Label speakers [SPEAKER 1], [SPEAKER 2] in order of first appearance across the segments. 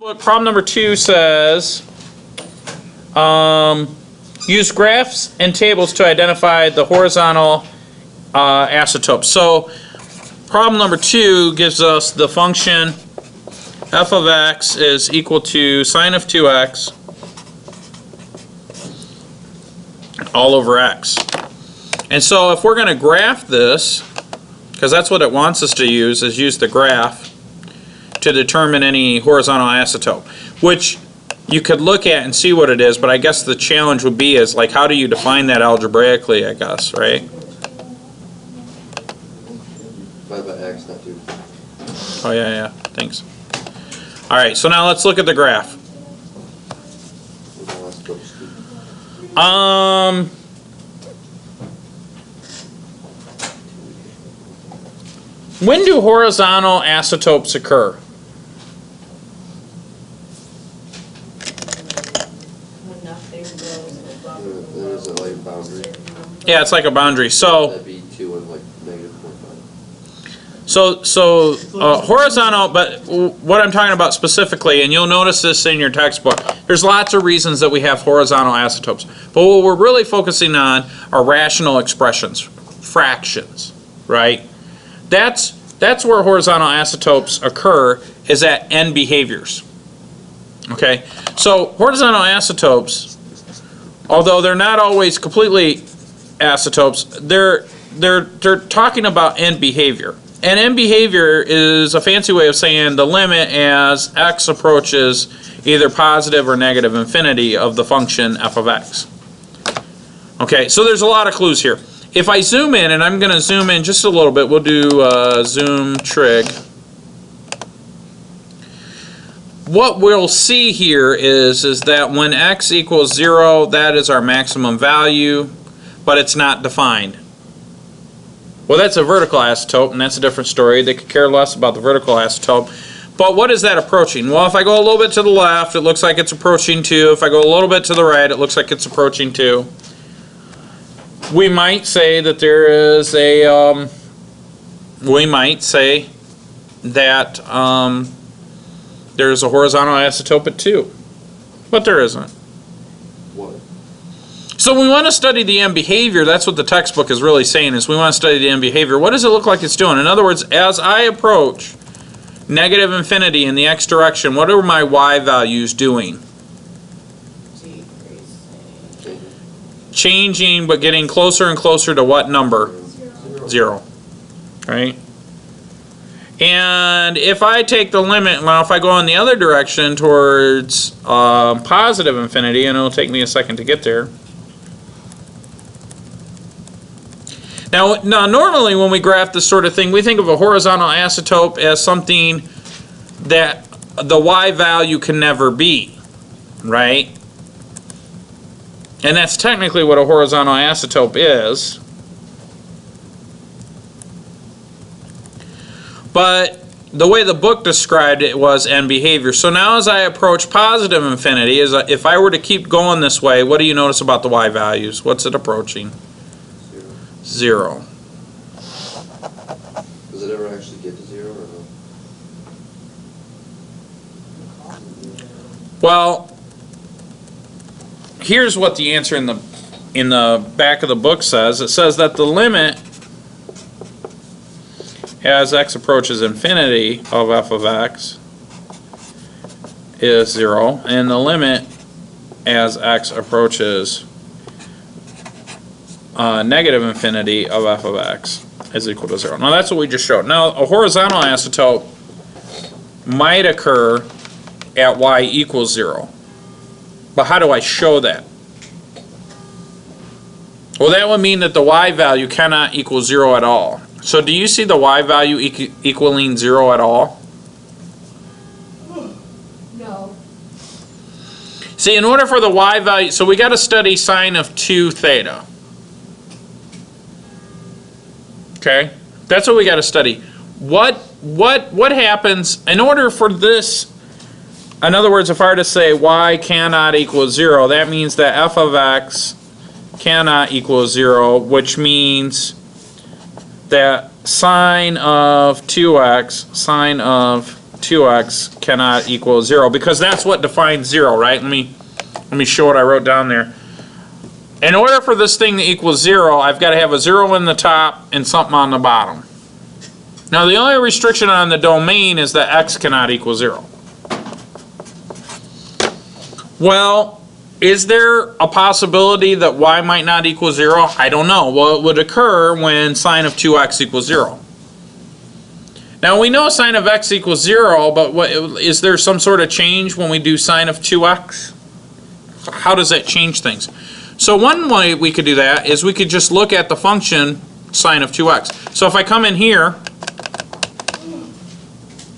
[SPEAKER 1] Problem number 2 says, use graphs and tables to identify the horizontal isotopes. So problem number 2 gives us the function f of x is equal to sine of 2x all over x. And so if we're going to graph this, because that's what it wants us to use, is use the graph to determine any horizontal isotope, which you could look at and see what it is, but I guess the challenge would be is like, how do you define that algebraically, I guess, right?
[SPEAKER 2] Divided by x, not 2.
[SPEAKER 1] Oh yeah, thanks. Alright, so now let's look at the graph. When do horizontal isotopes occur?
[SPEAKER 2] There's a like boundary.
[SPEAKER 1] Yeah, it's like a boundary. So
[SPEAKER 2] That'd be 2 and like negative 0.5.
[SPEAKER 1] So horizontal, but what I'm talking about specifically, and you'll notice this in your textbook, there's lots of reasons that we have horizontal isotopes. But what we're really focusing on are rational expressions, fractions, right? That's where horizontal isotopes occur, is at end behaviors. Okay? So horizontal isotopes, although they're not always completely isotopes, they're talking about end behavior. And end behavior is a fancy way of saying the limit as x approaches either positive or negative infinity of the function f of x. Okay, so there's a lot of clues here. If I zoom in, and I'm going to zoom in just a little bit, we'll do zoom trig. What we'll see here is that when x equals 0, that is our maximum value, but it's not defined. Well, that's a vertical isotope, and that's a different story. They could care less about the vertical isotope. But what is that approaching? Well, if I go a little bit to the left, it looks like it's approaching 2. If I go a little bit to the right, it looks like it's approaching 2. We might say that there is a, there's a horizontal isotope at 2. But there isn't.
[SPEAKER 2] What?
[SPEAKER 1] So we want to study the end behavior. That's what the textbook is really saying, is we want to study the end behavior. What does it look like it's doing? In other words, as I approach negative infinity in the x direction, what are my y values doing? Changing, but getting closer and closer to what number? 0. Right? And if I take the limit, well, if I go in the other direction towards positive infinity, and it'll take me a second to get there. Now, normally when we graph this sort of thing, we think of a horizontal isotope as something that the y value can never be, right? And that's technically what a horizontal isotope is. But the way the book described it was end behavior. So now as I approach positive infinity, if I were to keep going this way, what do you notice about the y values? What's it approaching? 0.
[SPEAKER 2] Does it ever actually get to 0 or no?
[SPEAKER 1] Well, here's what the answer in the back of the book says. It says that the limit as x approaches infinity of f of x is 0, and the limit as x approaches negative infinity of f of x is equal to 0. Now that's what we just showed. Now a horizontal isotope might occur at y equals 0. But how do I show that? Well, that would mean that the y value cannot equal 0 at all. So do you see the y value equaling 0 at all?
[SPEAKER 3] No.
[SPEAKER 1] See, in order for the y value, so we got to study sine of 2 theta. Okay? That's what we got to study. What happens in order for this? In other words, if I were to say y cannot equal 0, that means that f of x cannot equal 0, which means that sine of 2x 2x cannot equal 0, because that's what defines 0, right? Let me show what I wrote down there. In order for this thing to equal 0, I've got to have a 0 in the top and something on the bottom. Now the only restriction on the domain is that x cannot equal 0. Well, is there a possibility that y might not equal 0? I don't know. Well, it would occur when sine of 2x equals 0. Now we know sine of x equals 0, but is there some sort of change when we do sine of 2x? How does that change things? So one way we could do that is we could just look at the function sine of 2x. So if I come in here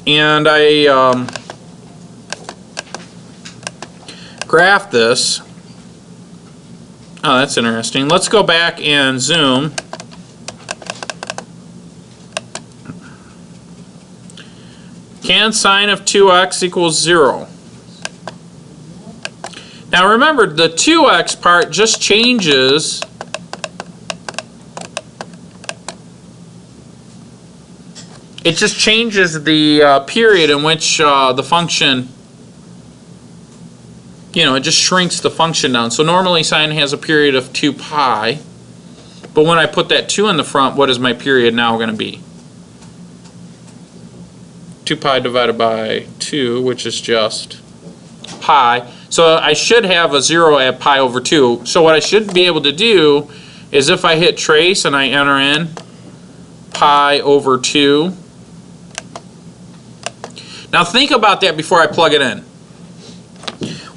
[SPEAKER 1] and I graph this, oh, that's interesting. Let's go back and zoom. Can sine of 2x equals 0? Now remember, the 2x part just changes the period in which the function, it just shrinks the function down. So normally sine has a period of 2 pi, but when I put that 2 in the front, what is my period now going to be? 2 pi divided by 2, which is just pi. So I should have a 0 at pi over 2. So what I should be able to do is if I hit trace and I enter in pi over 2. Now think about that before I plug it in.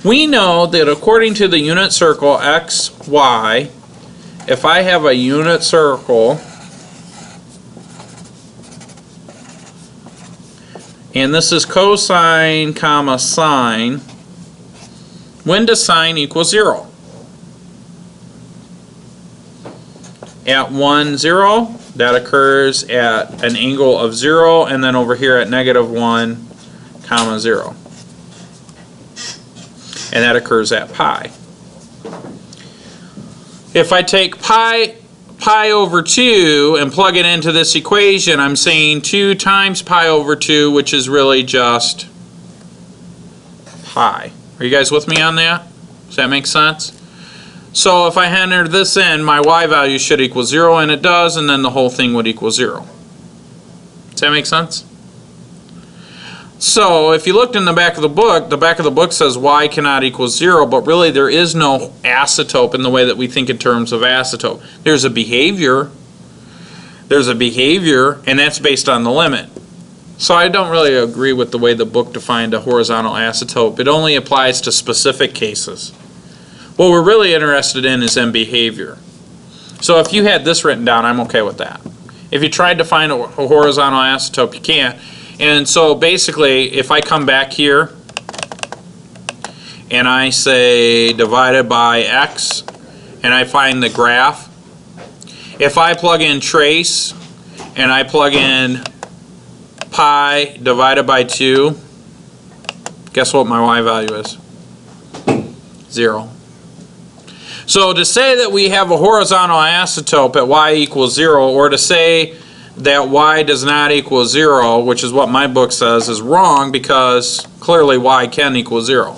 [SPEAKER 1] We know that according to the unit circle x, y, if I have a unit circle, and this is cosine comma sine, when does sine equal 0? At 1, 0, that occurs at an angle of 0, and then over here at negative 1, comma 0. And that occurs at pi. If I take pi over 2 and plug it into this equation, I'm saying 2 times pi over 2, which is really just pi. Are you guys with me on that? Does that make sense? So if I enter this in, my y value should equal 0, and it does, and then the whole thing would equal 0. Does that make sense? So if you looked in the back of the book says y cannot equal 0, but really there is no asymptote in the way that we think in terms of asymptote. There's a behavior, and that's based on the limit. So I don't really agree with the way the book defined a horizontal asymptote. It only applies to specific cases. What we're really interested in is in behavior. So if you had this written down, I'm okay with that. If you tried to find a horizontal asymptote, you can't. And so basically, if I come back here and I say divided by x, and I find the graph, if I plug in trace and I plug in pi divided by 2, guess what my y value is? 0. So to say that we have a horizontal asymptote at y equals 0, or to say that y does not equal 0, which is what my book says, is wrong, because clearly y can equal 0.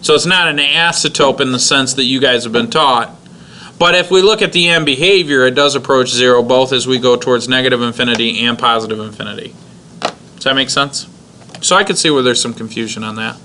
[SPEAKER 1] So it's not an asymptote in the sense that you guys have been taught. But if we look at the end behavior, it does approach 0 both as we go towards negative infinity and positive infinity. Does that make sense? So I can see where there's some confusion on that.